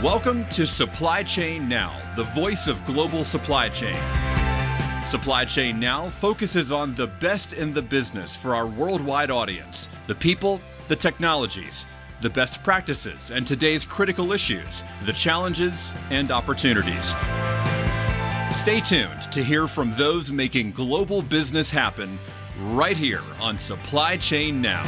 Welcome to Supply Chain Now, the voice of global supply chain. Supply Chain Now focuses on the best in the business for our worldwide audience, the people, the technologies, the best practices, and today's critical issues, the challenges and opportunities. Stay tuned to hear from those making global business happen right here on Supply Chain Now.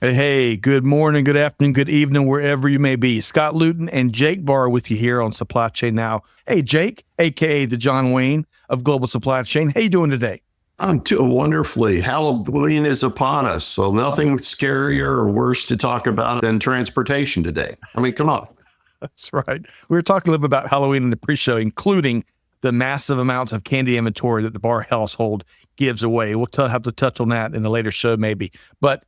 Hey, good morning, good afternoon, good evening, wherever you may be. Scott Luton and Jake Barr with you here on Supply Chain Now. Hey, Jake, a.k.a. the John Wayne of Global Supply Chain. How you doing today? I'm doing wonderfully. Halloween is upon us, so nothing scarier or worse to talk about than transportation today. I mean, come on. That's right. We were talking a little bit about Halloween in the pre-show, including the massive amounts of candy inventory that the Barr household gives away. We'll have to touch on that in a later show maybe. But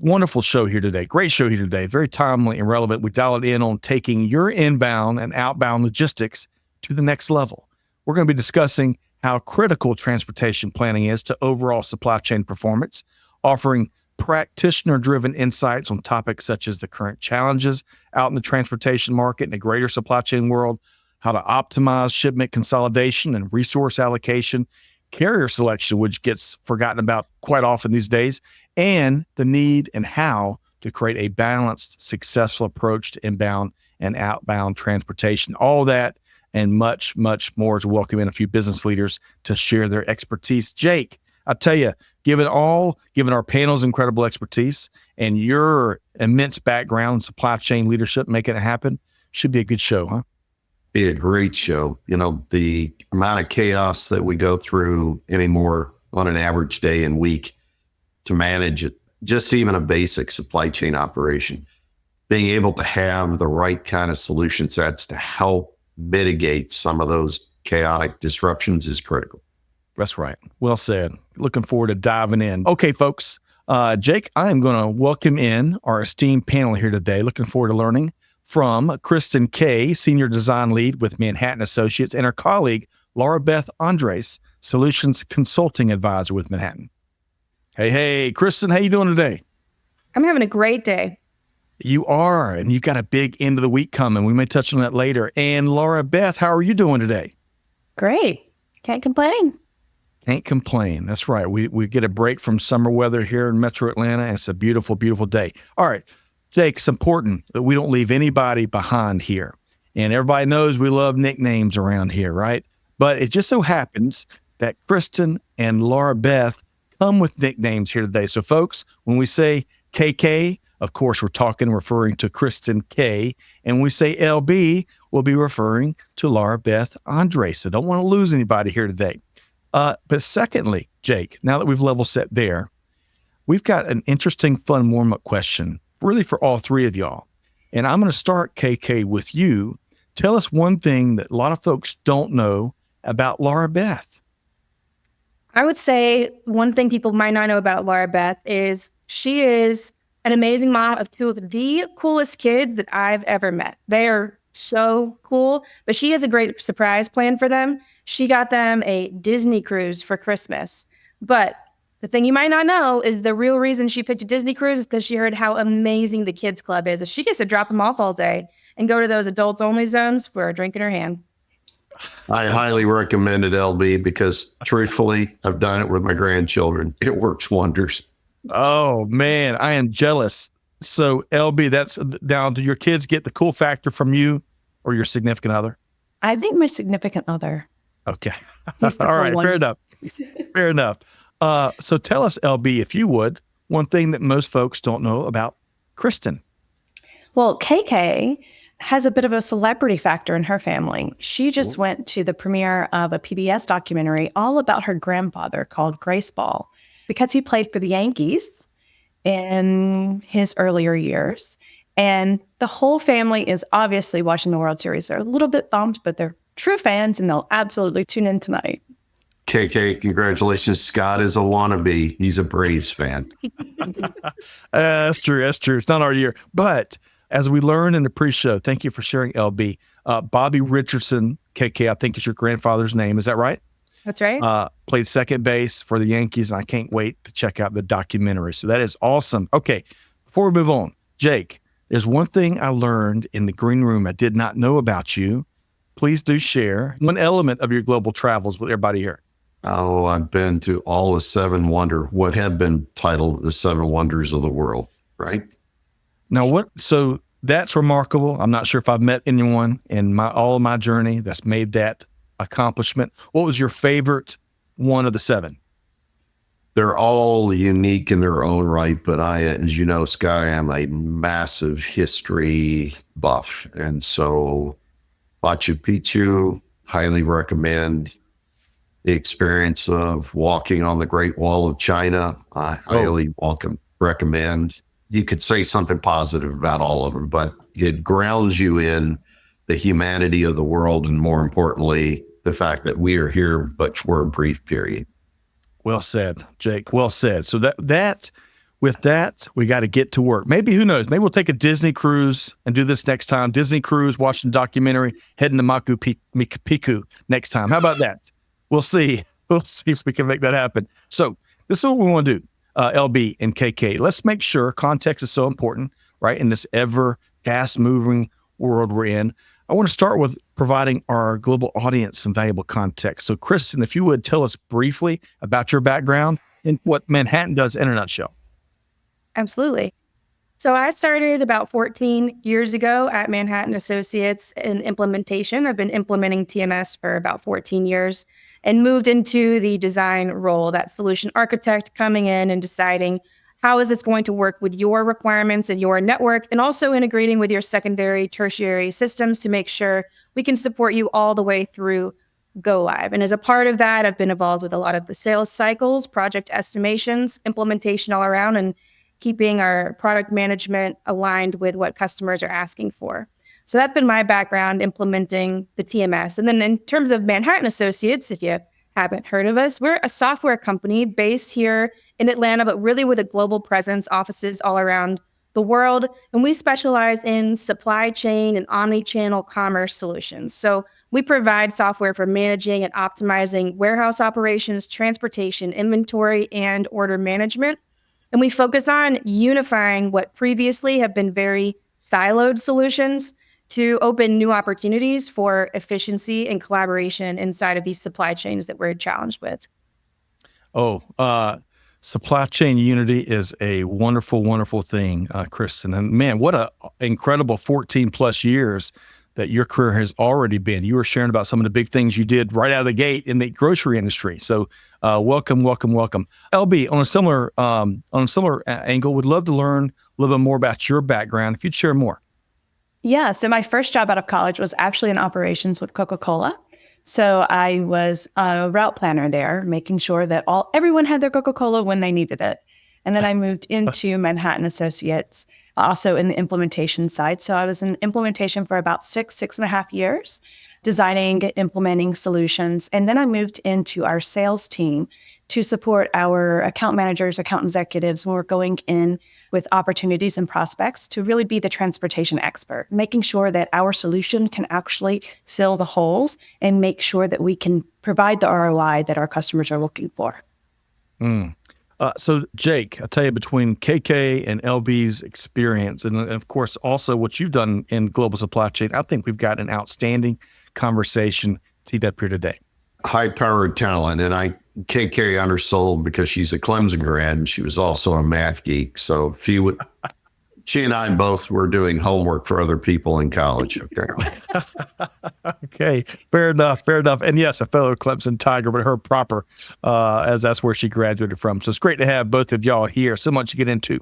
wonderful show here today. Great show here today. Very timely and relevant. We dial it in on taking your inbound and outbound logistics to the next level. We're going to be discussing how critical transportation planning is to overall supply chain performance, offering practitioner-driven insights on topics such as the current challenges out in the transportation market and the greater supply chain world, how to optimize shipment consolidation and resource allocation, carrier selection, which gets forgotten about quite often these days, and the need and how to create a balanced, successful approach to inbound and outbound transportation. All that and much, much more to welcome in a few business leaders to share their expertise. Jake, I tell you, given our panel's incredible expertise and your immense background in supply chain leadership making it happen, should be a good show, huh? Be a great show. You know, the amount of chaos that we go through anymore on an average day and week to manage it, just even a basic supply chain operation, being able to have the right kind of solution sets to help mitigate some of those chaotic disruptions is critical. That's right. Well said. Looking forward to diving in. Okay, folks. Jake, I am going to welcome in our esteemed panel here today. Looking forward to learning from Kristin Kay, Senior Design Lead with Manhattan Associates, and her colleague, Laura Beth Andres, Solutions Consulting Advisor with Manhattan. Hey, Kristin, how you doing today? I'm having a great day. You are, and you got a big end of the week coming. We may touch on that later. And Laura Beth, how are you doing today? Great. Can't complain. Can't complain. That's right. We get a break from summer weather here in Metro Atlanta, and it's a beautiful, beautiful day. All right, Jake, it's important that we don't leave anybody behind here. And everybody knows we love nicknames around here, right? But it just so happens that Kristin and Laura Beth come with nicknames here today. So folks, when we say KK, of course, we're referring to Kristin Kay. And when we say LB, we'll be referring to Laura Beth Andres. So don't want to lose anybody here today. But secondly, Jake, now that we've level set there, we've got an interesting, fun warm-up question, really for all three of y'all. And I'm going to start, KK, with you. Tell us one thing that a lot of folks don't know about Laura Beth. I would say one thing people might not know about Laura Beth is she is an amazing mom of two of the coolest kids that I've ever met. They are so cool, but she has a great surprise plan for them. She got them a Disney cruise for Christmas. But the thing you might not know is the real reason she picked a Disney cruise is because she heard how amazing the kids club is. She gets to drop them off all day and go to those adults only zones for a drink in her hand. I highly recommend it, LB, because truthfully, I've done it with my grandchildren. It works wonders. Oh, man, I am jealous. So, LB, that's down to your kids get the cool factor from you or your significant other? I think my significant other. Okay. All right. One. Fair enough. Fair enough. So tell us, LB, if you would, one thing that most folks don't know about Kristin. Well, KK has a bit of a celebrity factor in her family. She just went to the premiere of a PBS documentary all about her grandfather called Grace Ball because he played for the Yankees in his earlier years. And the whole family is obviously watching the World Series. They're a little bit bummed, but they're true fans and they'll absolutely tune in tonight. KK, congratulations. Scott is a wannabe. He's a Braves fan. That's true. That's true. It's not our year. But as we learned in the pre-show, thank you for sharing, LB. Bobby Richardson, KK, I think is your grandfather's name. Is that right? That's right. Played second base for the Yankees, and I can't wait to check out the documentary. So that is awesome. Okay, before we move on, Jake, there's one thing I learned in the green room I did not know about you. Please do share one element of your global travels with everybody here. Oh, I've been to all the what have been titled the 7 wonders of the world, right? Now, so that's remarkable. I'm not sure if I've met anyone in all of my journey that's made that accomplishment. What was your favorite one of the 7? They're all unique in their own right, but as you know, Scott, I am a massive history buff. And so Machu Picchu, highly recommend. The experience of walking on the Great Wall of China, I highly recommend. You could say something positive about all of them, but it grounds you in the humanity of the world, and more importantly, the fact that we are here but for a brief period. Well said, Jake. Well said. So with that, we got to get to work. Maybe, who knows? Maybe we'll take a Disney cruise and do this next time. Disney cruise, watching a documentary, heading to Machu Picchu next time. How about that? We'll see. We'll see if we can make that happen. So this is what we want to do, LB and KK. Let's make sure context is so important, right? In this ever fast-moving world we're in. I want to start with providing our global audience some valuable context. So, Kristin, if you would tell us briefly about your background and what Manhattan does in a nutshell. Absolutely. So I started about 14 years ago at Manhattan Associates in implementation. I've been implementing TMS for about 14 years and moved into the design role, that solution architect coming in and deciding how is this going to work with your requirements and your network, and also integrating with your secondary, tertiary systems to make sure we can support you all the way through go live. And as a part of that, I've been involved with a lot of the sales cycles, project estimations, implementation all around, and keeping our product management aligned with what customers are asking for. So that's been my background implementing the TMS. And then in terms of Manhattan Associates, if you haven't heard of us, we're a software company based here in Atlanta, but really with a global presence, offices all around the world. And we specialize in supply chain and omni-channel commerce solutions. So we provide software for managing and optimizing warehouse operations, transportation, inventory, and order management. And we focus on unifying what previously have been very siloed solutions to open new opportunities for efficiency and collaboration inside of these supply chains that we're challenged with. Supply chain unity is a wonderful, wonderful thing, Kristin. And man, what an incredible 14 plus years that your career has already been. You were sharing about some of the big things you did right out of the gate in the grocery industry. So welcome. LB, on a similar angle, would love to learn a little bit more about your background. If you'd share more. Yeah. So my first job out of college was actually in operations with Coca-Cola. So I was a route planner there, making sure that everyone had their Coca-Cola when they needed it. And then I moved into Manhattan Associates, also in the implementation side. So I was in implementation for about 6.5 years, designing, implementing solutions. And then I moved into our sales team to support our account managers, account executives when we're going in with opportunities and prospects to really be the transportation expert, making sure that our solution can actually fill the holes and make sure that we can provide the ROI that our customers are looking for. So Jake, I tell you, between KK and LB's experience, and of course also what you've done in global supply chain, I think we've got an outstanding conversation teed up here today. High-powered talent, and KK undersold because she's a Clemson grad and she was also a math geek. So she and I both were doing homework for other people in college, apparently. Okay, fair enough. And yes, a fellow Clemson Tiger, but her proper, as that's where she graduated from. So it's great to have both of y'all here. So much to get into.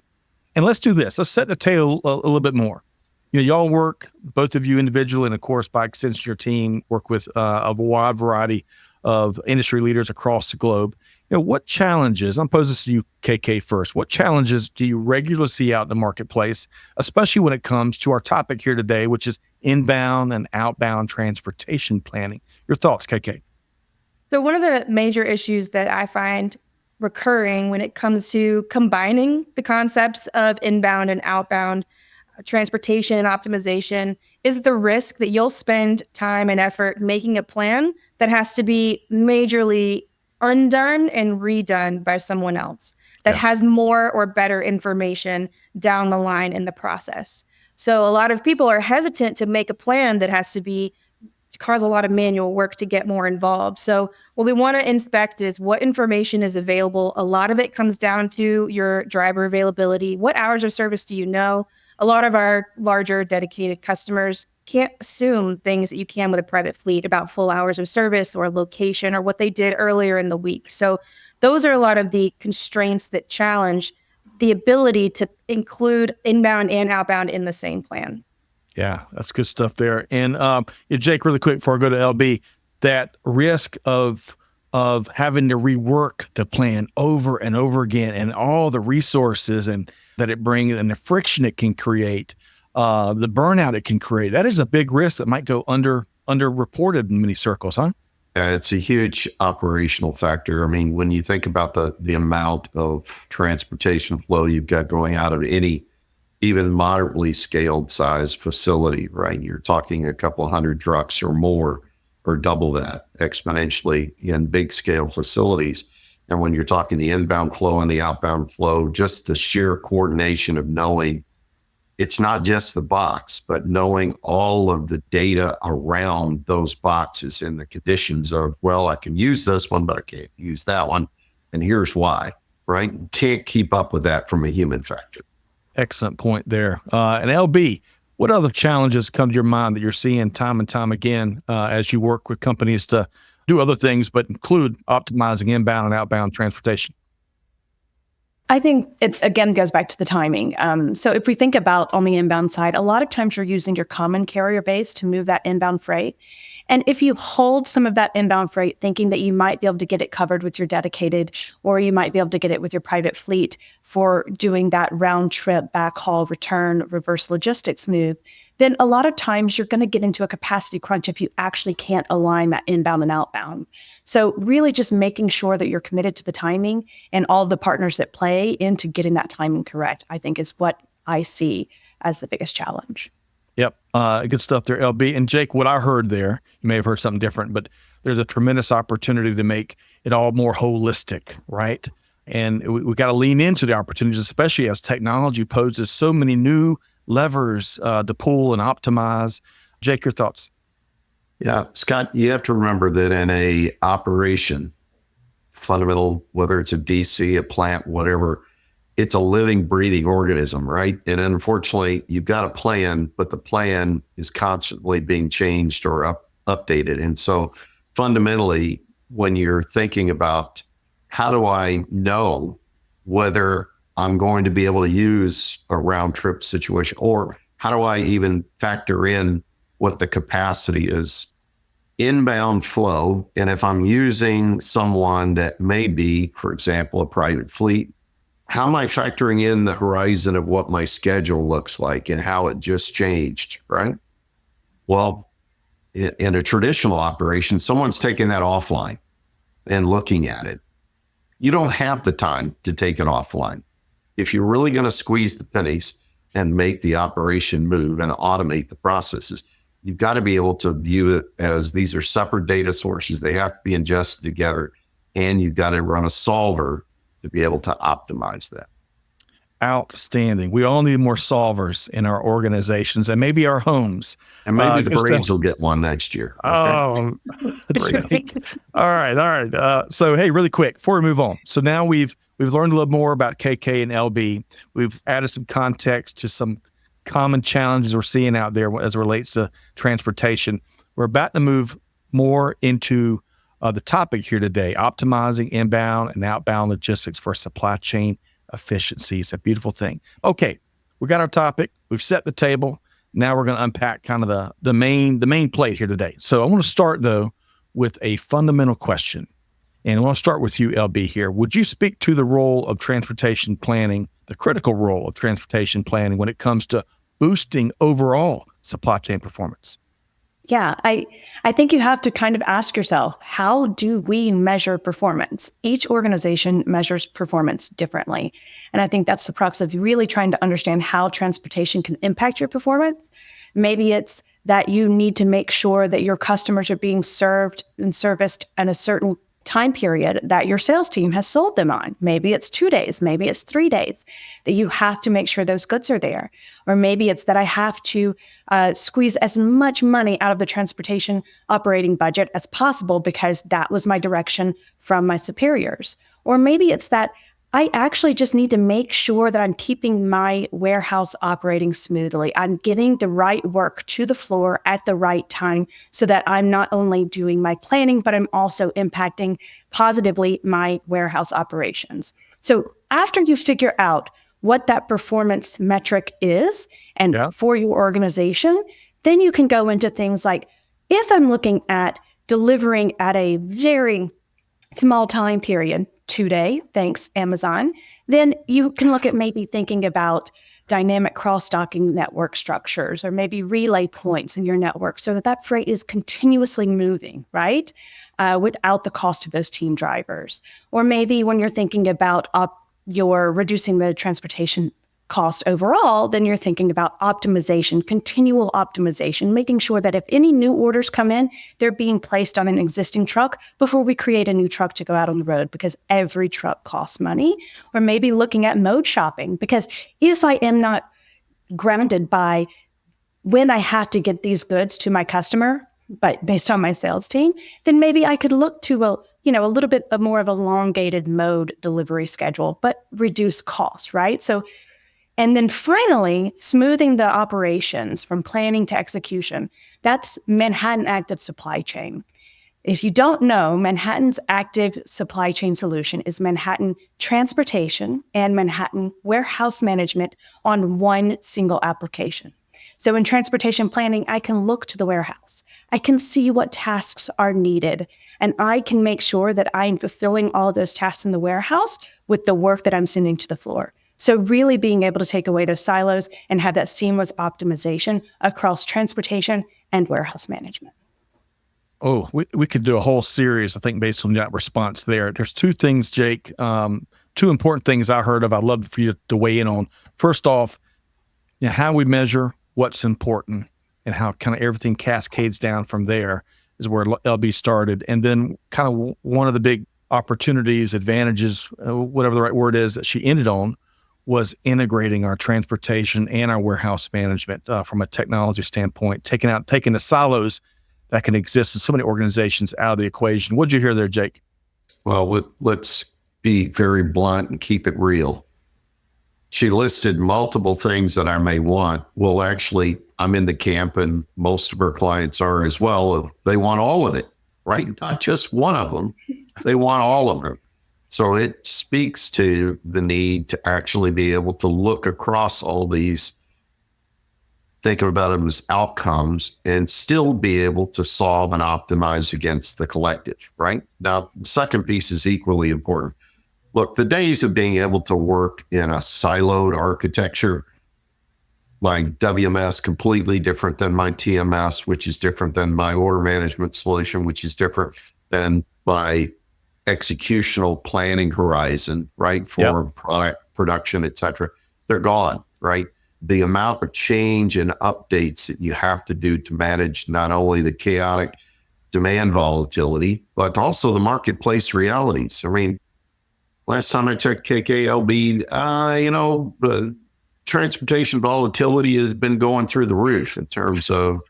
And let's do this. Let's set the table a little bit more. Y'all work, both of you individually, and of course, by extension, your team work with a wide variety of industry leaders across the globe. What challenges, I'm posing this to you, KK, first, what challenges do you regularly see out in the marketplace, especially when it comes to our topic here today, which is inbound and outbound transportation planning? Your thoughts, KK? So one of the major issues that I find recurring when it comes to combining the concepts of inbound and outbound transportation and optimization is the risk that you'll spend time and effort making a plan that has to be majorly undone and redone by someone else. that has more or better information down the line in the process. So a lot of people are hesitant to make a plan that has to cause a lot of manual work to get more involved. So what we want to inspect is what information is available. A lot of it comes down to your driver availability. What hours of service do you know? A lot of our larger dedicated customers can't assume things that you can with a private fleet about full hours of service or location or what they did earlier in the week. So those are a lot of the constraints that challenge the ability to include inbound and outbound in the same plan. Yeah, that's good stuff there. And Jake, really quick before I go to LB, that risk of having to rework the plan over and over again, and all the resources and that it brings, and the friction it can create, the burnout it can create. That is a big risk that might go underreported in many circles, huh? Yeah, it's a huge operational factor. I mean, when you think about the amount of transportation flow you've got going out of any even moderately scaled size facility, right? You're talking a couple of hundred trucks or more, or double that exponentially in big scale facilities. And when you're talking the inbound flow and the outbound flow, just the sheer coordination of knowing it's not just the box, but knowing all of the data around those boxes and the conditions of, well, I can use this one, but I can't use that one. And here's why, right? You can't keep up with that from a human factor. Excellent point there. And LB, what other challenges come to your mind that you're seeing time and time again as you work with companies to do other things, but include optimizing inbound and outbound transportation? I think it again goes back to the timing. So if we think about on the inbound side, a lot of times you're using your common carrier base to move that inbound freight. And if you hold some of that inbound freight thinking that you might be able to get it covered with your dedicated, or you might be able to get it with your private fleet for doing that round trip, backhaul, return, reverse logistics move, then a lot of times you're going to get into a capacity crunch if you actually can't align that inbound and outbound. So really just making sure that you're committed to the timing and all the partners that play into getting that timing correct, I think is what I see as the biggest challenge. Yep. Good stuff there, LB. And Jake, what I heard there, you may have heard something different, but there's a tremendous opportunity to make it all more holistic, right? And we got to lean into the opportunities, especially as technology poses so many new levers to pull and optimize. Jake, your thoughts? Yeah, Scott, you have to remember that in a operation, fundamental, whether it's a DC, a plant, whatever, it's a living, breathing organism, right? And unfortunately, you've got a plan, but the plan is constantly being changed or updated. And so fundamentally, when you're thinking about how do I know whether I'm going to be able to use a round trip situation, or how do I even factor in what the capacity is? Inbound flow, and if I'm using someone that may be, for example, a private fleet, how am I factoring in the horizon of what my schedule looks like and how it just changed, right? Well, in a traditional operation, someone's taking that offline and looking at it. You don't have the time to take it offline. If you're really going to squeeze the pennies and make the operation move and automate the processes, you've got to be able to view it as these are separate data sources. They have to be ingested together, and you've got to run a solver to be able to optimize that. Outstanding. We all need more solvers in our organizations and maybe our homes. And maybe the Braves will get one next year. Okay? Oh, all right. So, hey, really quick before we move on. So now we've learned a little more about KK and LB. We've added some context to some common challenges we're seeing out there as it relates to transportation. We're about to move more into the topic here today, optimizing inbound and outbound logistics for supply chain efficiency. It's a beautiful thing. Okay, we got our topic. We've set the table. Now we're going to unpack kind of the main plate here today. So I want to start, though, with a fundamental question. And I want to start with you, LB, here. Would you speak to the role of transportation planning, the critical role of transportation planning when it comes to boosting overall supply chain performance? Yeah, I think you have to kind of ask yourself, how do we measure performance? Each organization measures performance differently. And I think that's the crux of really trying to understand how transportation can impact your performance. Maybe it's that you need to make sure that your customers are being served and serviced in a certain time period that your sales team has sold them on. Maybe it's 2 days, maybe it's 3 days that you have to make sure those goods are there. Or maybe it's that I have to squeeze as much money out of the transportation operating budget as possible because that was my direction from my superiors. Or maybe it's that I actually just need to make sure that I'm keeping my warehouse operating smoothly. I'm getting the right work to the floor at the right time so that I'm not only doing my planning, but I'm also impacting positively my warehouse operations. So after you figure out what that performance metric is and for your organization, then you can go into things like, if I'm looking at delivering at a very small time period, 2 day, thanks Amazon, then you can look at maybe thinking about dynamic cross-docking network structures or maybe relay points in your network so that that freight is continuously moving, right? Without the cost of those team drivers. Or maybe when you're thinking about you're reducing the transportation cost overall, then you're thinking about optimization, continual optimization, making sure that if any new orders come in, they're being placed on an existing truck before we create a new truck to go out on the road, because every truck costs money. Or maybe looking at mode shopping, because if I am not grounded by when I have to get these goods to my customer, but based on my sales team, then maybe I could look to a little bit more of a elongated mode delivery schedule, but reduce costs, right? And then finally, smoothing the operations from planning to execution. That's Manhattan Active Supply Chain. If you don't know, Manhattan's Active Supply Chain solution is Manhattan Transportation and Manhattan Warehouse Management on one single application. So in transportation planning, I can look to the warehouse. I can see what tasks are needed, and I can make sure that I'm fulfilling all of those tasks in the warehouse with the work that I'm sending to the floor. So really being able to take away those silos and have that seamless optimization across transportation and warehouse management. Oh, we could do a whole series, I think, based on that response there. There's two things, Jake, two important things I heard of I'd love for you to weigh in on. First off, how we measure what's important and how kind of everything cascades down from there is where LB started. And then kind of one of the big opportunities, advantages, whatever the right word is, that she ended on was integrating our transportation and our warehouse management from a technology standpoint, taking the silos that can exist in so many organizations out of the equation. What'd you hear there, Jake? Well, let's be very blunt and keep it real. She listed multiple things that I may want. Well, actually, I'm in the camp, and most of her clients are as well. They want all of it, right? Not just one of them. They want all of them. So it speaks to the need to actually be able to look across all these, think about them as outcomes, and still be able to solve and optimize against the collective, right? Now, the second piece is equally important. Look, the days of being able to work in a siloed architecture, like WMS, completely different than my TMS, which is different than my order management solution, which is different than my executional planning horizon, right? For product production, et cetera. They're gone, right? The amount of change and updates that you have to do to manage not only the chaotic demand volatility, but also the marketplace realities. I mean, last time I checked KKLB, the transportation volatility has been going through the roof in terms of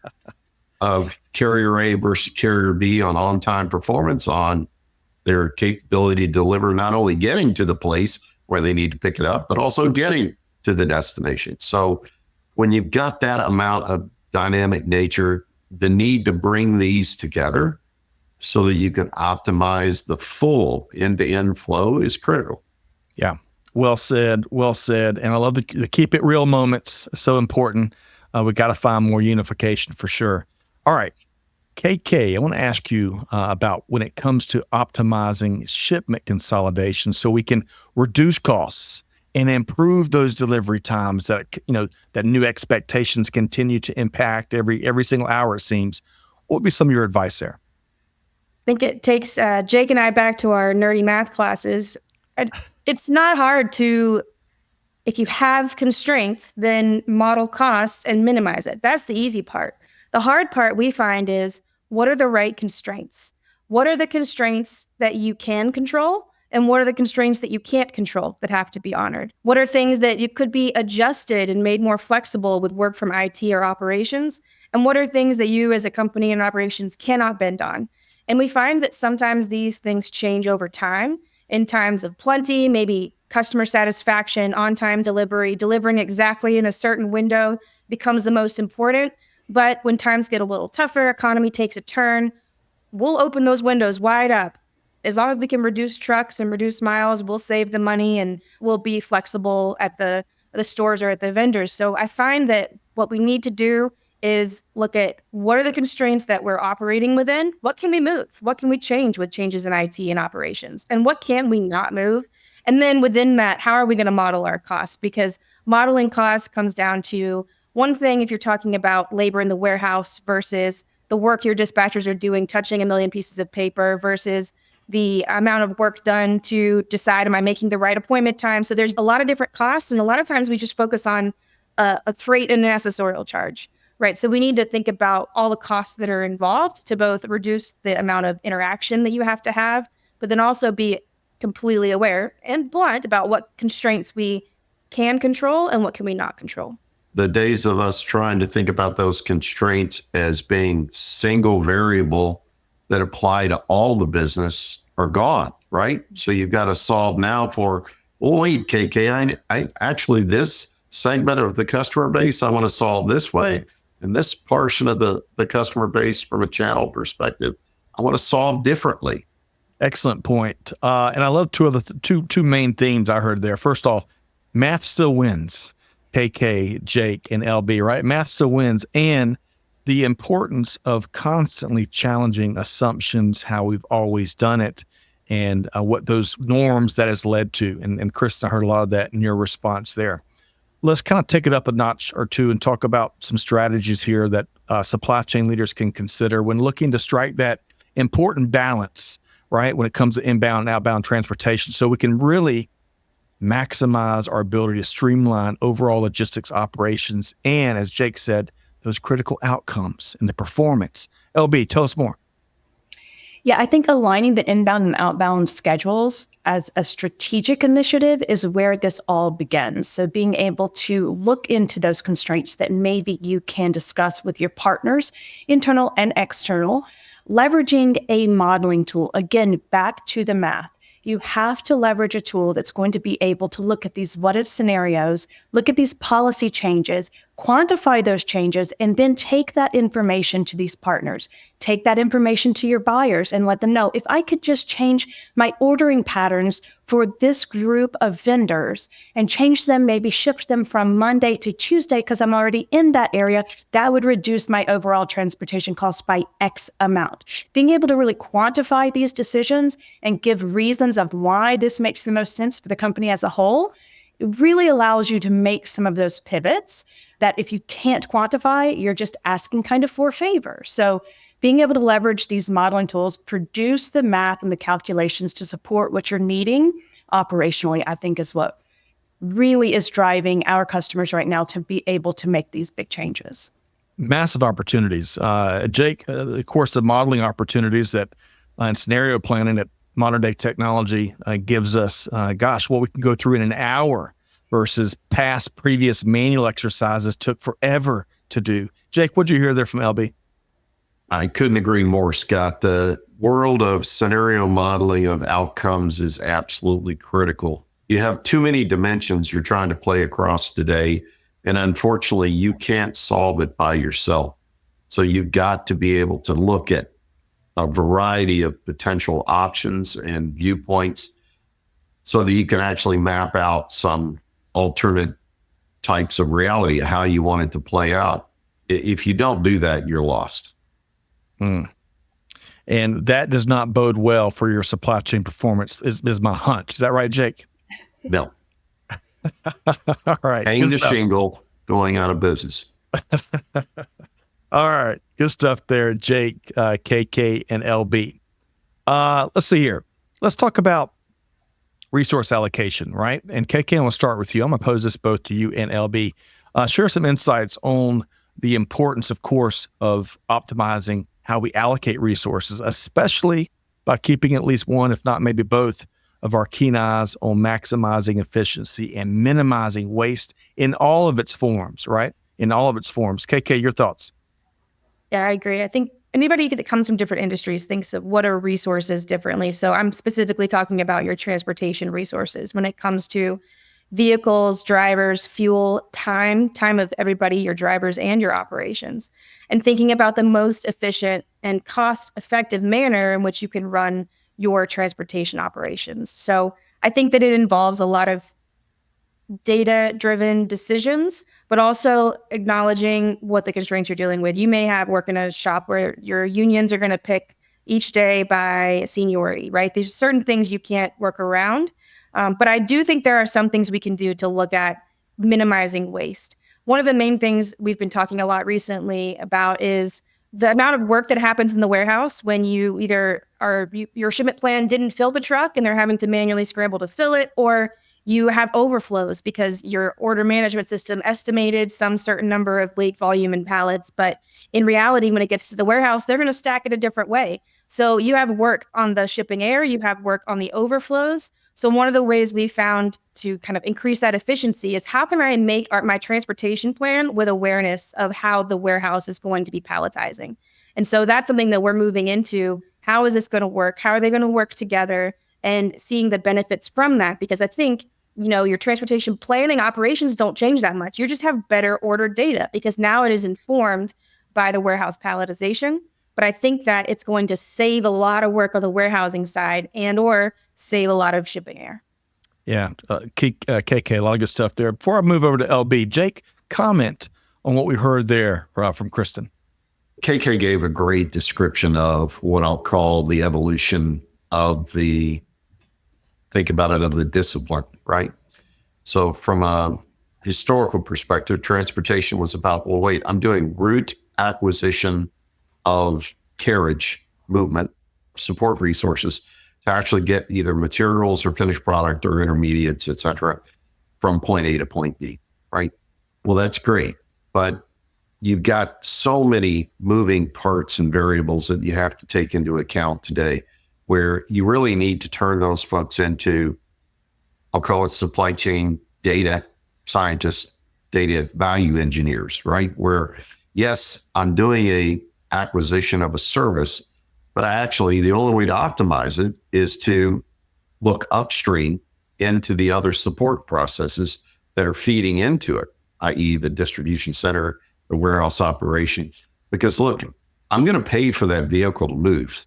carrier A versus carrier B on-time performance, on their capability to deliver, not only getting to the place where they need to pick it up, but also getting to the destination. So when you've got that amount of dynamic nature, the need to bring these together so that you can optimize the full end-to-end flow is critical. Yeah. Well said. Well said. And I love the keep it real moments. So important. We got to find more unification for sure. All right. KK, I want to ask you about when it comes to optimizing shipment consolidation so we can reduce costs and improve those delivery times that, that new expectations continue to impact every single hour, it seems. What would be some of your advice there? I think it takes Jake and I back to our nerdy math classes. It's not hard to, if you have constraints, then model costs and minimize it. That's the easy part. The hard part we find is, what are the right constraints? what are the constraints that you can control? And what are the constraints that you can't control that have to be honored? What are things that you could be adjusted and made more flexible with work from IT or operations? And what are things that you as a company and operations cannot bend on? And we find that sometimes these things change over time. In times of plenty, maybe customer satisfaction, on-time delivery, delivering exactly in a certain window becomes the most important. But when times get a little tougher, economy takes a turn, we'll open those windows wide up. As long as we can reduce trucks and reduce miles, we'll save the money and we'll be flexible at the stores or at the vendors. So I find that what we need to do is look at what are the constraints that we're operating within? What can we move? What can we change with changes in IT and operations? And what can we not move? And then within that, how are we going to model our costs? Because modeling costs comes down to one thing if you're talking about labor in the warehouse versus the work your dispatchers are doing, touching a million pieces of paper versus the amount of work done to decide, am I making the right appointment time? So there's a lot of different costs. And a lot of times we just focus on a freight and an accessorial charge, right? So we need to think about all the costs that are involved to both reduce the amount of interaction that you have to have, but then also be completely aware and blunt about what constraints we can control and what can we not control. The days of us trying to think about those constraints as being single variable that apply to all the business are gone, right? So you've got to solve now for, oh, wait, KK, I actually, this segment of the customer base, I want to solve this way. And this portion of the customer base from a channel perspective, I want to solve differently. Excellent point. And I love two main themes I heard there. First off, math still wins. KK, Jake, and LB, right? Math still wins. And the importance of constantly challenging assumptions, how we've always done it, and what those norms that has led to. And Kristin, I heard a lot of that in your response there. Let's kind of take it up a notch or two and talk about some strategies here that supply chain leaders can consider when looking to strike that important balance, right, when it comes to inbound and outbound transportation, so we can really maximize our ability to streamline overall logistics operations and, as Jake said, those critical outcomes and the performance. LB, tell us more. Yeah, I think aligning the inbound and outbound schedules as a strategic initiative is where this all begins. So being able to look into those constraints that maybe you can discuss with your partners, internal and external, leveraging a modeling tool. Again, back to the math. You have to leverage a tool that's going to be able to look at these what-if scenarios, look at these policy changes, quantify those changes, and then take that information to these partners. Take that information to your buyers and let them know, if I could just change my ordering patterns for this group of vendors and change them, maybe shift them from Monday to Tuesday because I'm already in that area, that would reduce my overall transportation costs by X amount. Being able to really quantify these decisions and give reasons of why this makes the most sense for the company as a whole, it really allows you to make some of those pivots that if you can't quantify, you're just asking kind of for a favor. So being able to leverage these modeling tools, produce the math and the calculations to support what you're needing operationally, I think is what really is driving our customers right now to be able to make these big changes. Massive opportunities. Jake, of course, the modeling opportunities that and scenario planning that modern day technology gives us, what we can go through in an hour versus previous manual exercises took forever to do. Jake, what'd you hear there from LB? I couldn't agree more, Scott. The world of scenario modeling of outcomes is absolutely critical. You have too many dimensions you're trying to play across today, and unfortunately, you can't solve it by yourself. So you've got to be able to look at a variety of potential options and viewpoints so that you can actually map out some alternate types of reality, how you want it to play out. If you don't do that, you're lost. And that does not bode well for your supply chain performance, is my hunch. Is that right, Jake? No. All right. Hang the shingle, going out of business. All right. Good stuff there, Jake, KK, and LB. Let's see here. Let's talk about resource allocation, right? And KK, I'm going to start with you. I'm going to pose this both to you and LB. Share some insights on the importance, of course, of optimizing how we allocate resources, especially by keeping at least one, if not maybe both, of our keen eyes on maximizing efficiency and minimizing waste in all of its forms, right? In all of its forms. KK, your thoughts? Yeah, I agree. I think anybody that comes from different industries thinks of what are resources differently. So I'm specifically talking about your transportation resources when it comes to vehicles, drivers, fuel, time of everybody, your drivers and your operations, and thinking about the most efficient and cost-effective manner in which you can run your transportation operations. So I think that it involves a lot of data-driven decisions, but also acknowledging what the constraints you're dealing with. You may have work in a shop where your unions are going to pick each day by seniority, right? There's certain things you can't work around. But I do think there are some things we can do to look at minimizing waste. One of the main things we've been talking a lot recently about is the amount of work that happens in the warehouse when you either your shipment plan didn't fill the truck and they're having to manually scramble to fill it, or you have overflows because your order management system estimated some certain number of weight, volume, and pallets. But in reality, when it gets to the warehouse, they're going to stack it a different way. So you have work on the shipping air, you have work on the overflows. So one of the ways we found to kind of increase that efficiency is how can I make my transportation plan with awareness of how the warehouse is going to be palletizing? And so that's something that we're moving into. How is this going to work? How are they going to work together? And seeing the benefits from that, because I think, your transportation planning operations don't change that much. You just have better ordered data because now it is informed by the warehouse palletization. But I think that it's going to save a lot of work on the warehousing side and or save a lot of shipping air. Yeah, KK, a lot of good stuff there. Before I move over to LB, Jake, comment on what we heard there from Kristin. KK gave a great description of what I'll call the evolution of the discipline, right? So from a historical perspective, transportation was about, I'm doing route acquisition of carriage movement, support resources to actually get either materials or finished product or intermediates, et cetera, from point A to point B, right? Well, that's great. But you've got so many moving parts and variables that you have to take into account today, where you really need to turn those folks into, I'll call it supply chain data scientists, data value engineers, right? Where, yes, I'm doing a acquisition of a service, but the only way to optimize it is to look upstream into the other support processes that are feeding into it, i.e. the distribution center, the warehouse operation. Because look, I'm going to pay for that vehicle to move.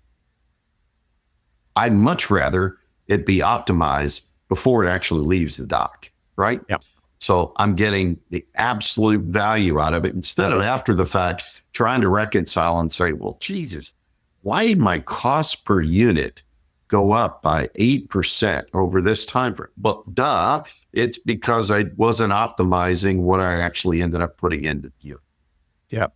I'd much rather it be optimized before it actually leaves the dock, right? Yep. So I'm getting the absolute value out of it instead of after the fact trying to reconcile and say, well, Jesus, why did my cost per unit go up by 8% over this time frame? Well, it's because I wasn't optimizing what I actually ended up putting into the unit. Yeah.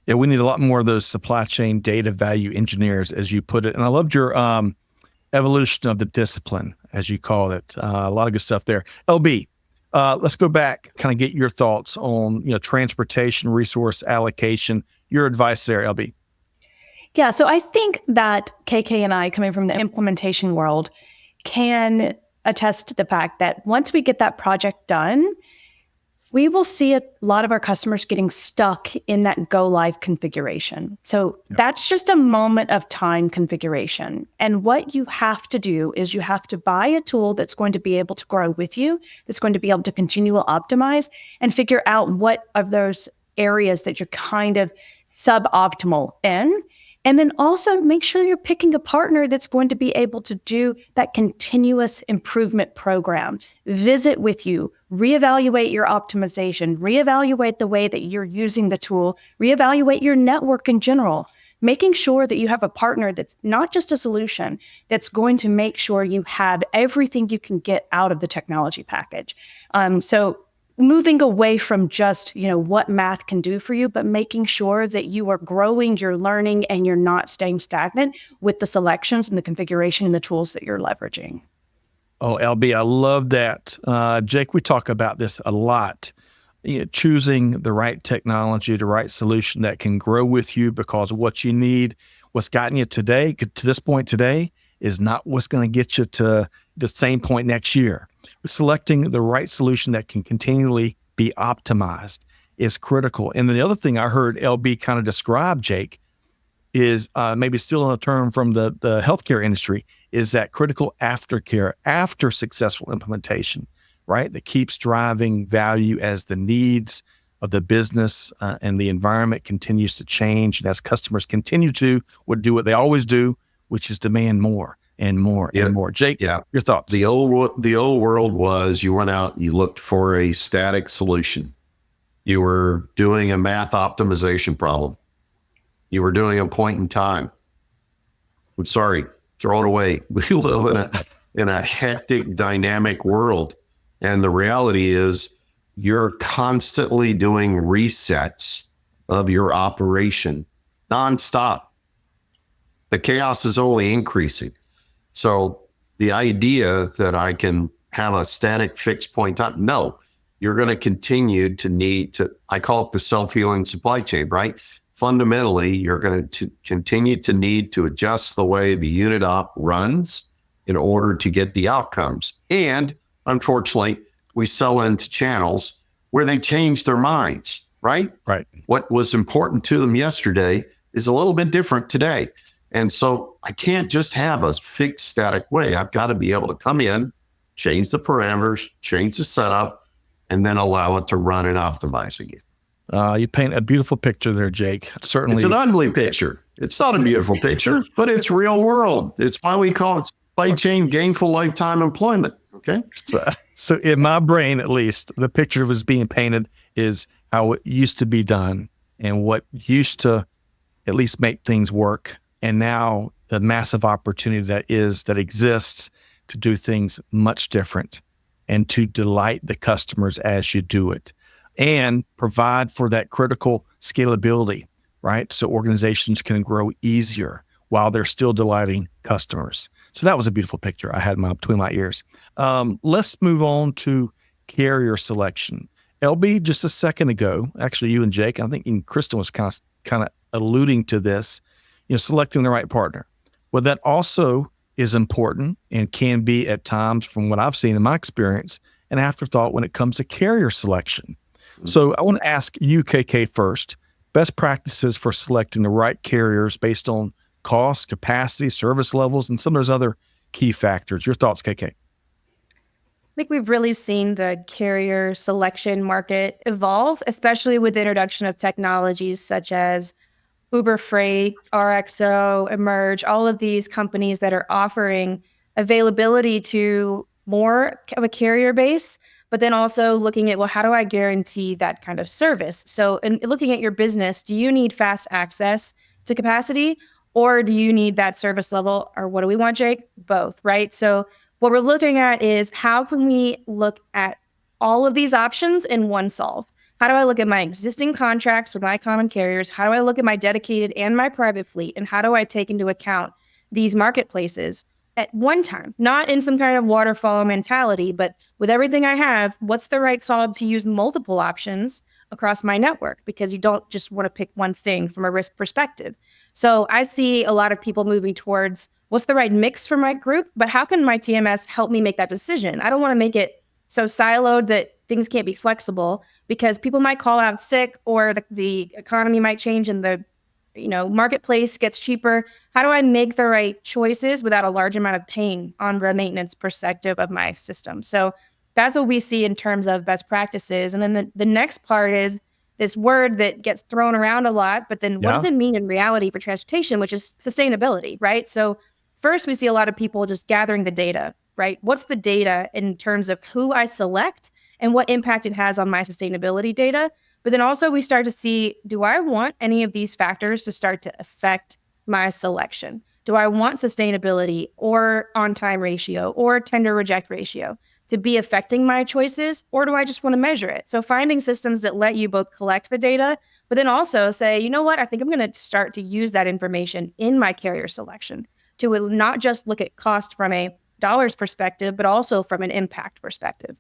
Yeah, we need a lot more of those supply chain data value engineers, as you put it. And I loved your evolution of the discipline, as you called it. A lot of good stuff there. LB, let's go back, kind of get your thoughts on transportation resource allocation. Your advice there, LB. Yeah, so I think that KK and I, coming from the implementation world, can attest to the fact that once we get that project done, we will see a lot of our customers getting stuck in that go live configuration. So that's just a moment of time configuration. And what you have to do is you have to buy a tool that's going to be able to grow with you, that's going to be able to continue to optimize and figure out what of those areas that you're kind of suboptimal in. And then also make sure you're picking a partner that's going to be able to do that continuous improvement program, visit with you, reevaluate your optimization, reevaluate the way that you're using the tool, reevaluate your network in general, making sure that you have a partner that's not just a solution, that's going to make sure you have everything you can get out of the technology package. So moving away from just, what math can do for you, but making sure that you are growing, you're learning, and you're not staying stagnant with the selections and the configuration and the tools that you're leveraging. Oh, LB, I love that. Jake, we talk about this a lot. Choosing the right technology, the right solution that can grow with you because of what you need, what's gotten you today, to this point today, is not what's going to get you to the same point next year. Selecting the right solution that can continually be optimized is critical. And then the other thing I heard LB kind of describe, Jake, is maybe still in a term from the healthcare industry, is that critical aftercare after successful implementation, right? That keeps driving value as the needs of the business and the environment continues to change. And as customers continue to do what they always do, which is demand more and more and more. Jake, your thoughts? The old world was you went out, you looked for a static solution. You were doing a math optimization problem. You were doing a point in time. I'm sorry, throw it away. We live in a hectic, dynamic world. And the reality is you're constantly doing resets of your operation nonstop. The chaos is only increasing. So the idea that I can have a static fixed point in time, no, you're going to continue to need to, I call it the self-healing supply chain, right? Fundamentally, you're going to continue to need to adjust the way the unit op runs in order to get the outcomes. And unfortunately, we sell into channels where they change their minds, right? Right. What was important to them yesterday is a little bit different today. And so I can't just have a fixed static way. I've got to be able to come in, change the parameters, change the setup, and then allow it to run and optimize again. You paint a beautiful picture there, Jake. Certainly. It's an ugly picture. It's not a beautiful picture, but it's real world. It's why we call it supply chain gainful lifetime employment. Okay. So in my brain, at least, the picture was being painted is how it used to be done and what used to at least make things work. And now the massive opportunity that exists to do things much different and to delight the customers as you do it and provide for that critical scalability, right? So organizations can grow easier while they're still delighting customers. So that was a beautiful picture I had between my ears. Let's move on to carrier selection. LB, just a second ago, actually you and Jake, I think Kristin was kind of alluding to this, selecting the right partner. Well, that also is important and can be at times, from what I've seen in my experience, an afterthought when it comes to carrier selection. Mm-hmm. So I want to ask you, KK, first, best practices for selecting the right carriers based on cost, capacity, service levels, and some of those other key factors. Your thoughts, KK? I think we've really seen the carrier selection market evolve, especially with the introduction of technologies such as Uber Freight, RXO, Emerge, all of these companies that are offering availability to more of a carrier base, but then also looking at, well, how do I guarantee that kind of service? So in looking at your business, do you need fast access to capacity or do you need that service level? Or what do we want, Jake? Both, right? So what we're looking at is how can we look at all of these options in one solve? How do I look at my existing contracts with my common carriers? How do I look at my dedicated and my private fleet? And how do I take into account these marketplaces at one time? Not in some kind of waterfall mentality, but with everything I have, what's the right solve to use multiple options across my network? Because you don't just want to pick one thing from a risk perspective. So I see a lot of people moving towards what's the right mix for my group, but how can my TMS help me make that decision? I don't want to make it so siloed that things can't be flexible because people might call out sick or the economy might change and the marketplace gets cheaper. How do I make the right choices without a large amount of pain on the maintenance perspective of my system? So that's what we see in terms of best practices. And then the next part is this word that gets thrown around a lot, but then what does it mean in reality for transportation, which is sustainability, right? So first we see a lot of people just gathering the data, right? What's the data in terms of who I select and what impact it has on my sustainability data? But then also we start to see, do I want any of these factors to start to affect my selection? Do I want sustainability or on-time ratio or tender reject ratio to be affecting my choices, or do I just want to measure it? So finding systems that let you both collect the data, but then also say, you know what, I think I'm going to start to use that information in my carrier selection to not just look at cost from a dollars perspective, but also from an impact perspective.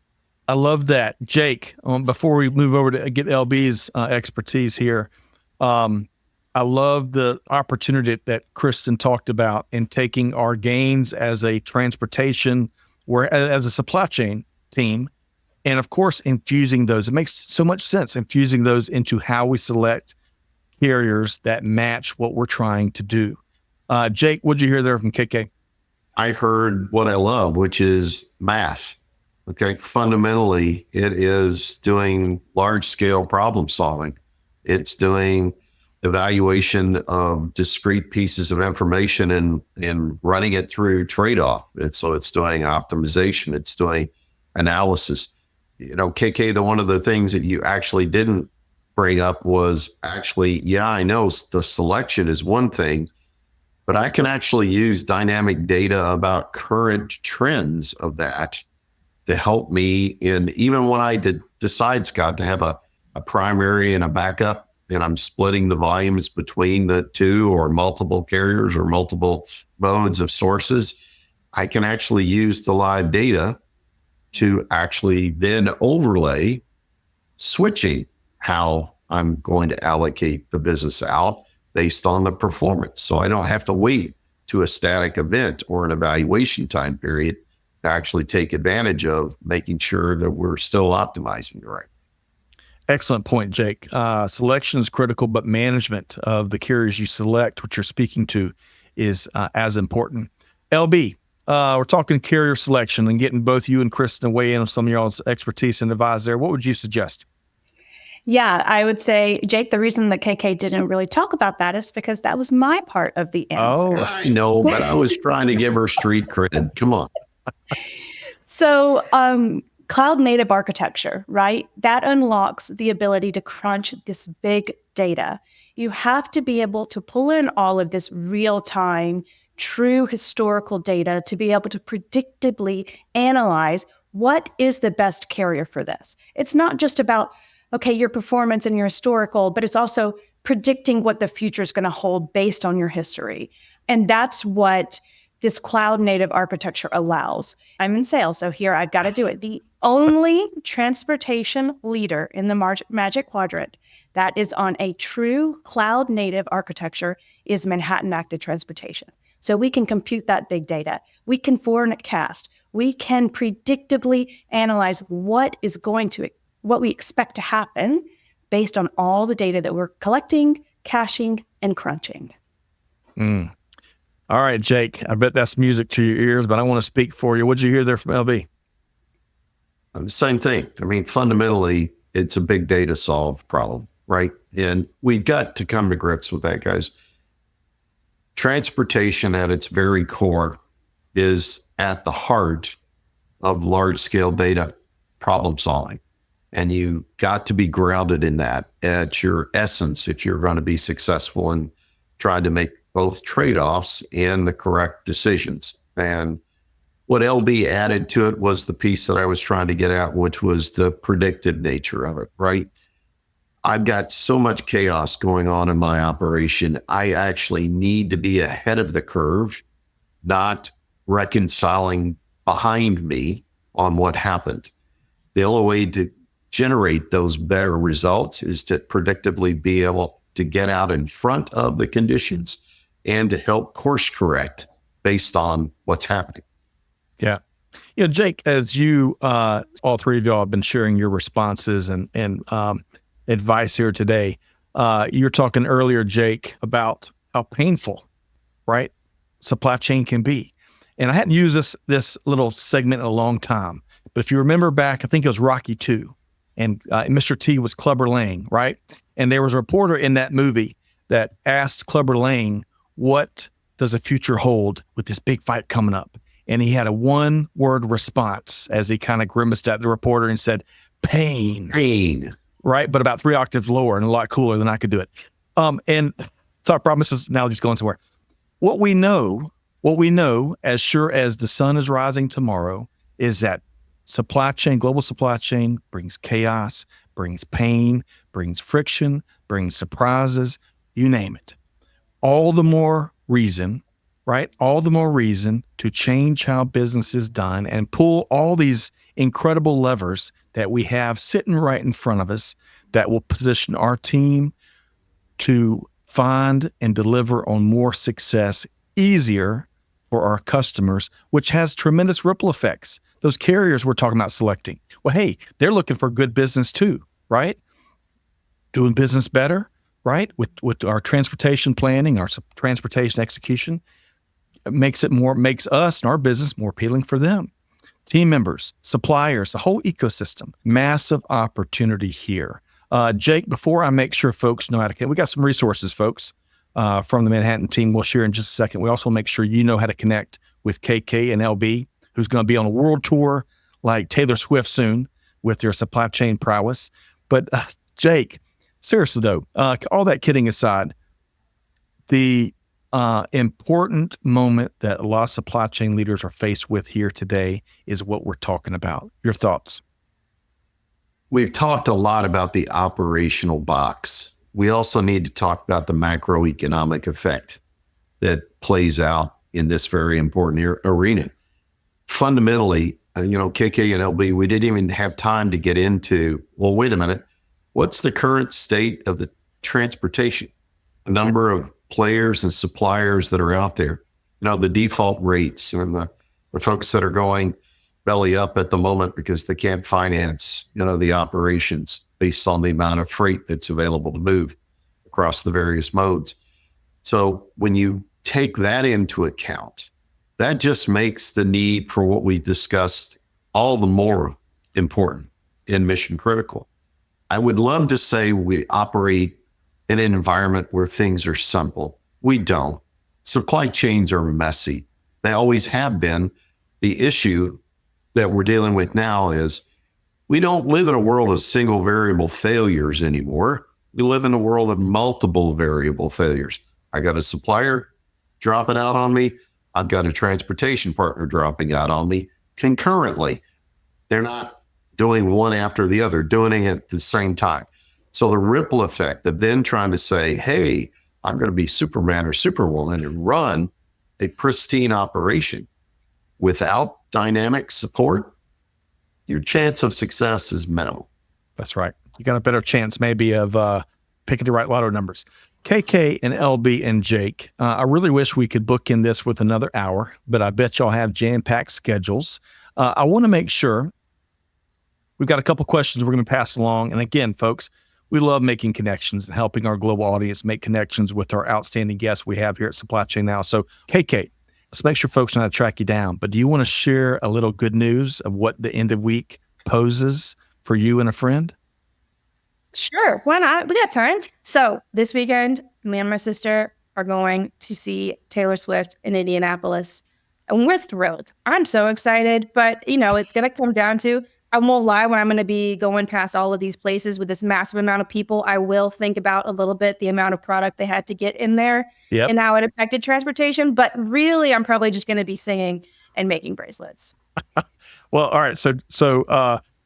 I love that. Jake, before we move over to get LB's expertise here, I love the opportunity that Kristin talked about in taking our gains as a transportation, or as a supply chain team, and of course, infusing those. It makes so much sense, infusing those into how we select carriers that match what we're trying to do. Jake, what'd you hear there from KK? I heard what I love, which is math. Okay. Fundamentally, it is doing large scale problem solving. It's doing evaluation of discrete pieces of information and running it through trade-off. So it's doing optimization. It's doing analysis. KK, one of the things that you actually didn't bring up was actually, I know the selection is one thing, but I can actually use dynamic data about current trends of that to help me in, even when I decide, Scott, to have a primary and a backup, and I'm splitting the volumes between the two or multiple carriers or multiple modes of sources, I can actually use the live data to actually then overlay switching how I'm going to allocate the business out based on the performance. So I don't have to wait to a static event or an evaluation time period to actually take advantage of making sure that we're still optimizing the right. Excellent point, Jake. Selection is critical, but management of the carriers you select, which you're speaking to, is as important. LB, we're talking carrier selection and getting both you and Kristin to weigh in on some of y'all's expertise and advice there. What would you suggest? Yeah, I would say, Jake, the reason that KK didn't really talk about that is because that was my part of the answer. Oh, I know, but I was trying to give her street cred. Come on. So, cloud native architecture, right? That unlocks the ability to crunch this big data. You have to be able to pull in all of this real-time, true historical data to be able to predictably analyze what is the best carrier for this. It's not just about, okay, your performance and your historical, but it's also predicting what the future is going to hold based on your history. And that's what this cloud native architecture allows. I'm in sales, so here I've got to do it. The only transportation leader in the Magic Quadrant that is on a true cloud native architecture is Manhattan Active Transportation. So we can compute that big data. We can forecast. We can predictably analyze what we expect to happen based on all the data that we're collecting, caching, and crunching. All right, Jake, I bet that's music to your ears, but I want to speak for you. What'd you hear there from LB? The same thing. I mean, fundamentally, it's a big data solve problem, right? And we've got to come to grips with that, guys. Transportation at its very core is at the heart of large scale data problem solving. And you got to be grounded in that at your essence if you're going to be successful in trying to make both trade-offs and the correct decisions. And what LB added to it was the piece that I was trying to get at, which was the predictive nature of it, right? I've got so much chaos going on in my operation. I actually need to be ahead of the curve, not reconciling behind me on what happened. The only way to generate those better results is to predictably be able to get out in front of the conditions and to help course correct based on what's happening. Yeah. Jake, as you, all three of y'all have been sharing your responses and advice here today. You were talking earlier, Jake, about how painful, right, supply chain can be. And I hadn't used this little segment in a long time. But if you remember back, I think it was Rocky II, and Mr. T was Clubber Lang, right? And there was a reporter in that movie that asked Clubber Lang, what does the future hold with this big fight coming up? And he had a one-word response as he kind of grimaced at the reporter and said, pain. Pain. Right? But about 3 octaves lower and a lot cooler than I could do it. And so I promise this analogy's going somewhere. What we know, as sure as the sun is rising tomorrow, is that global supply chain brings chaos, brings pain, brings friction, brings surprises, you name it. All the more reason, right? All the more reason to change how business is done and pull all these incredible levers that we have sitting right in front of us that will position our team to find and deliver on more success easier for our customers, which has tremendous ripple effects. Those carriers we're talking about selecting, well, hey, they're looking for good business too, right? Doing business better, right? With our transportation planning, our transportation execution, makes us and our business more appealing for them. Team members, suppliers, the whole ecosystem, massive opportunity here. Jake, before I make sure folks know how to connect, we got some resources, folks, from the Manhattan team we'll share in just a second. We also make sure you know how to connect with KK and LB, who's going to be on a world tour like Taylor Swift soon with their supply chain prowess. But Jake, seriously though, all that kidding aside, the important moment that a lot of supply chain leaders are faced with here today is what we're talking about. Your thoughts? We've talked a lot about the operational box. We also need to talk about the macroeconomic effect that plays out in this very important arena. Fundamentally, KK and LB, we didn't even have time to get into, well, wait a minute, what's the current state of the transportation? The number of players and suppliers that are out there, the default rates and the folks that are going belly up at the moment because they can't finance, the operations based on the amount of freight that's available to move across the various modes. So when you take that into account, that just makes the need for what we discussed all the more important and mission critical. I would love to say we operate in an environment where things are simple. We don't. Supply chains are messy. They always have been. The issue that we're dealing with now is we don't live in a world of single variable failures anymore. We live in a world of multiple variable failures. I got a supplier dropping out on me. I've got a transportation partner dropping out on me concurrently. They're not doing one after the other, doing it at the same time. So the ripple effect of then trying to say, hey, I'm going to be Superman or Superwoman and run a pristine operation without dynamic support, your chance of success is minimal. That's right. You got a better chance maybe of picking the right lotto numbers. KK and LB and Jake, I really wish we could book in this with another hour, but I bet y'all have jam-packed schedules. I want to make sure we've got a couple questions we're going to pass along. And again, folks, we love making connections and helping our global audience make connections with our outstanding guests we have here at Supply Chain Now. So KK, let's make sure folks know how to track you down. But do you want to share a little good news of what the end of week poses for you and a friend? Sure, why not? We got time. So this weekend, me and my sister are going to see Taylor Swift in Indianapolis, and we're thrilled. I'm so excited, but it's going to come down to, I won't lie, when I'm going to be going past all of these places with this massive amount of people, I will think about a little bit the amount of product they had to get in there and how it affected transportation. But really, I'm probably just going to be singing and making bracelets. Well, all right. So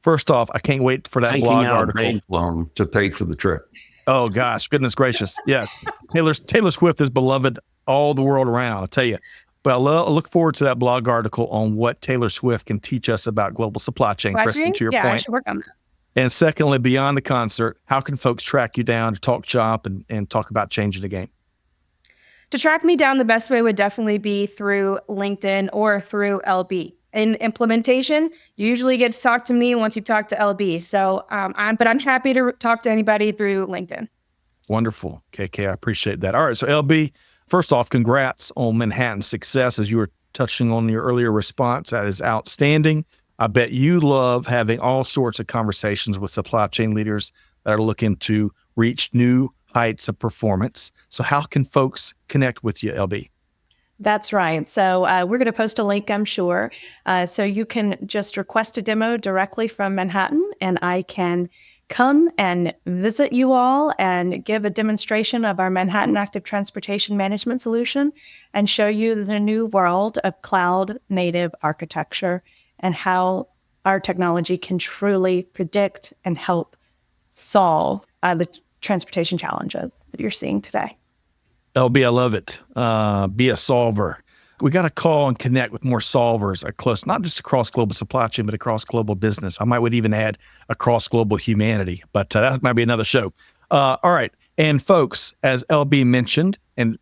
first off, I can't wait for that blog article. Bank loan to pay for the trip. Oh gosh, goodness gracious. Yes. Taylor Swift is beloved all the world around, I'll tell you. But I look forward to that blog article on what Taylor Swift can teach us about global supply chain, Kristin, to your point. I should work on that. And secondly, beyond the concert, how can folks track you down to talk shop and talk about changing the game? To track me down, the best way would definitely be through LinkedIn or through LB. In implementation, you usually get to talk to me once you talk to LB. So, I'm happy to talk to anybody through LinkedIn. Wonderful, KK. I appreciate that. All right, so LB, first off, congrats on Manhattan's success. As you were touching on your earlier response, that is outstanding. I bet you love having all sorts of conversations with supply chain leaders that are looking to reach new heights of performance. So how can folks connect with you, LB? That's right. So we're going to post a link, I'm sure. So you can just request a demo directly from Manhattan, and I can come and visit you all and give a demonstration of our Manhattan Active Transportation Management solution and show you the new world of cloud native architecture and how our technology can truly predict and help solve the transportation challenges that you're seeing today. LB, I love it. Be a solver. We got to call and connect with more solvers not just across global supply chain, but across global business. I would even add across global humanity, but that might be another show. All right. And folks, as LB mentioned, and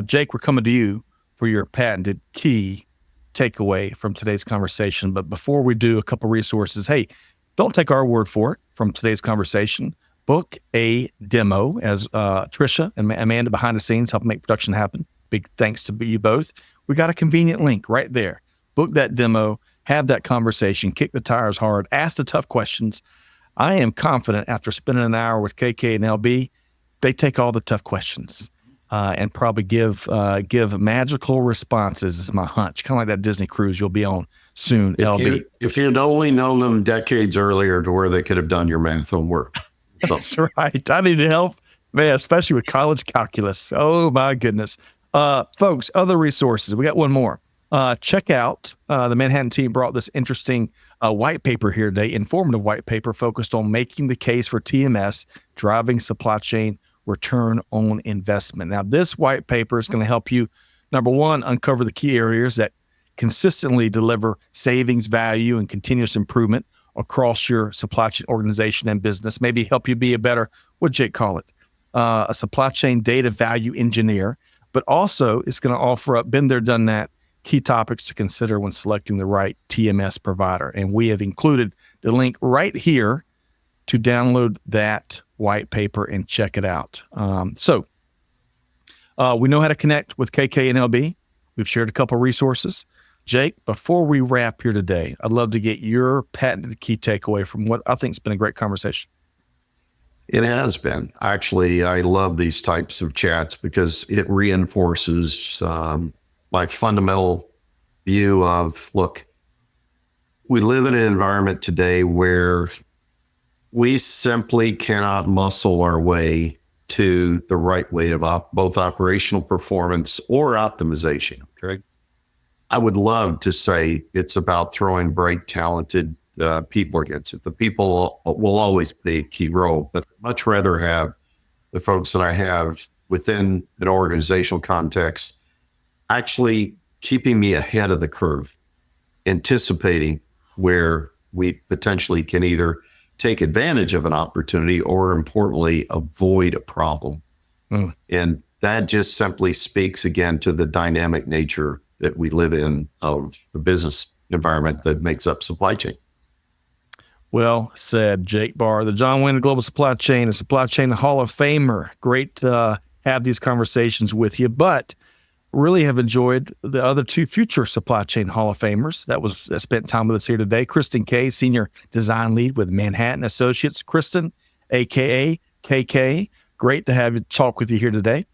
Jake, we're coming to you for your patented key takeaway from today's conversation. But before we do, a couple resources. Hey, don't take our word for it from today's conversation. Book a demo, as Trisha and Amanda behind the scenes help make production happen. Big thanks to you both. We got a convenient link right there. Book that demo, have that conversation, kick the tires hard, ask the tough questions. I am confident after spending an hour with KK and LB, they take all the tough questions and probably give magical responses, is my hunch. Kind of like that Disney cruise you'll be on soon, LB. If you'd only known them decades earlier to where they could have done your math homework. So. That's right. I need help, man, especially with college calculus. Oh, my goodness. Folks, other resources. We got one more. Check out the Manhattan team brought this interesting white paper here today, informative white paper focused on making the case for TMS, driving supply chain return on investment. Now, this white paper is going to help you, number one, uncover the key areas that consistently deliver savings, value, and continuous improvement across your supply chain organization and business. Maybe help you be a better, what'd Jake call it? A supply chain data value engineer. But also, it's going to offer up, been there, done that, key topics to consider when selecting the right TMS provider. And we have included the link right here to download that white paper and check it out. So we know how to connect with KK and LB. We've shared a couple resources. Jake, before we wrap here today, I'd love to get your patented key takeaway from what I think has been a great conversation. It has been. Actually, I love these types of chats because it reinforces my fundamental view of, look, we live in an environment today where we simply cannot muscle our way to the right way of both operational performance or optimization. Okay? I would love to say it's about throwing bright, talented people against it. The people will always play a key role, but I'd much rather have the folks that I have within an organizational context actually keeping me ahead of the curve, anticipating where we potentially can either take advantage of an opportunity or, importantly, avoid a problem. And that just simply speaks again to the dynamic nature that we live in of the business environment that makes up supply chain. Well said, Jake Barr, the John Wayne of Global Supply Chain, a Supply Chain Hall of Famer. Great to have these conversations with you, but really have enjoyed the other two future Supply Chain Hall of Famers that spent time with us here today. Kristin Kay, Senior Design Lead with Manhattan Associates. Kristin, a.k.a. KK, great to have you talk with you here today.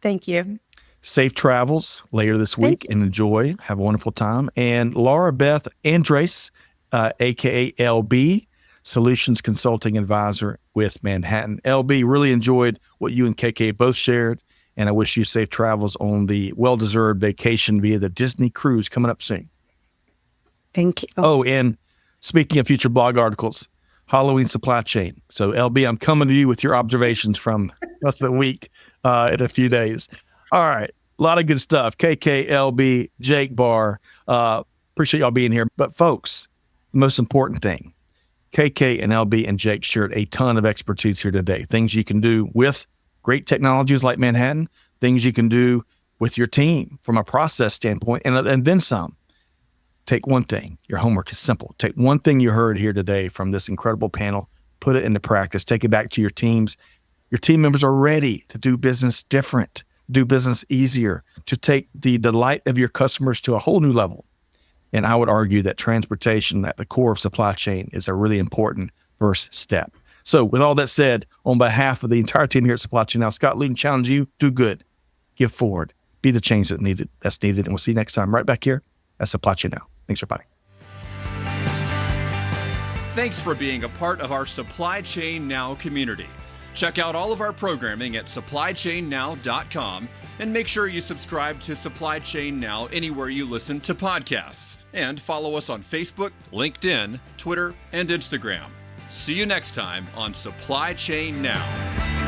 Thank you. Safe travels later this week and enjoy. Have a wonderful time. And Laura Beth Andres, a.k.a. LB, Solutions Consulting Advisor with Manhattan. LB, really enjoyed what you and KK both shared, and I wish you safe travels on the well-deserved vacation via the Disney cruise coming up soon. Thank you. Oh, and speaking of future blog articles, Halloween supply chain. So, LB, I'm coming to you with your observations from the week in a few days. All right. A lot of good stuff. KK, LB, Jake Barr. Appreciate y'all being here. But folks, the most important thing, KK and LB and Jake shared a ton of expertise here today. Things you can do with great technologies like Manhattan, things you can do with your team from a process standpoint, and then some. Take one thing. Your homework is simple. Take one thing you heard here today from this incredible panel, put it into practice, take it back to your teams. Your team members are ready to do business different, do business easier, to take the delight of your customers to a whole new level. And I would argue that transportation at the core of supply chain is a really important first step. So with all that said, on behalf of the entire team here at Supply Chain Now, Scott Luton challenge you, do good, give forward, be the change that's needed. And we'll see you next time right back here at Supply Chain Now. Thanks, everybody. Thanks for being a part of our Supply Chain Now community. Check out all of our programming at supplychainnow.com and make sure you subscribe to Supply Chain Now anywhere you listen to podcasts. And follow us on Facebook, LinkedIn, Twitter, and Instagram. See you next time on Supply Chain Now.